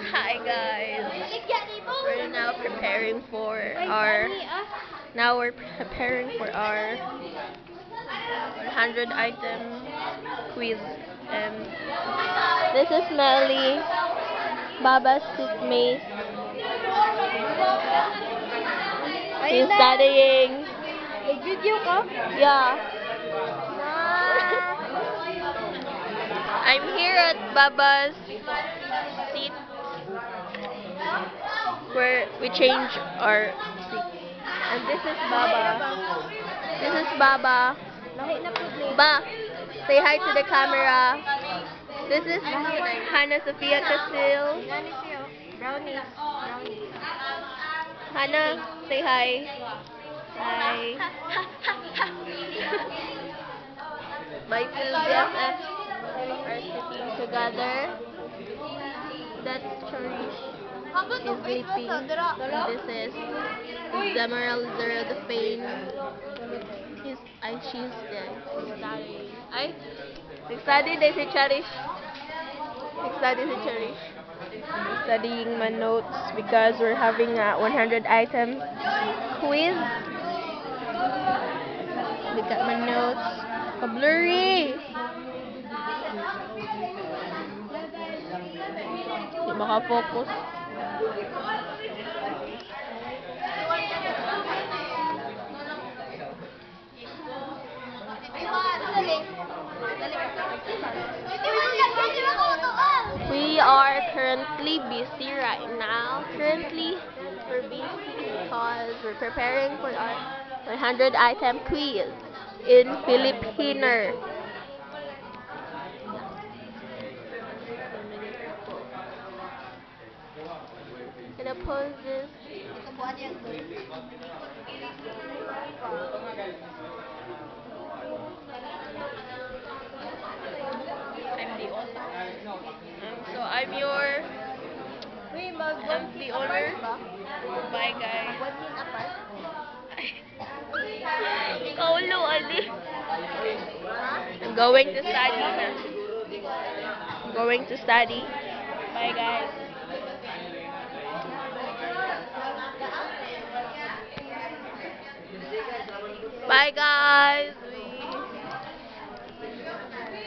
Hi guys. We're now preparing for our our 100 item quiz, and this is Melly, Baba's seatmate. She's studying. Video ka? Yeah. I'm here at Baba's seat where we change our seat. And this is Baba. This is Baba. Lahi na po, please. Ba, say hi to the camera. This is Hannah Sophia Casil. Nani siya? Brownies. Brownies. Hannah, say hi. Hi. My two BFFs are sitting together. That's Chorish. She's sleeping. This is Demerald Zero the Pain. She's studying. Nagstudy din si Cherish. Nagstudy si Cherish. Studying my notes because we're having a 100 item quiz. Look at my notes. Ka-blurry. Hindi makafocus. We are currently busy right now. Currently, we're busy because we're preparing for our 100 item quiz in Filipino. Gonna pause this. So I'm the owner. Bye guys. Kaulo, Ali. I'm going to study na. I'm going to study. Bye guys. Bye guys.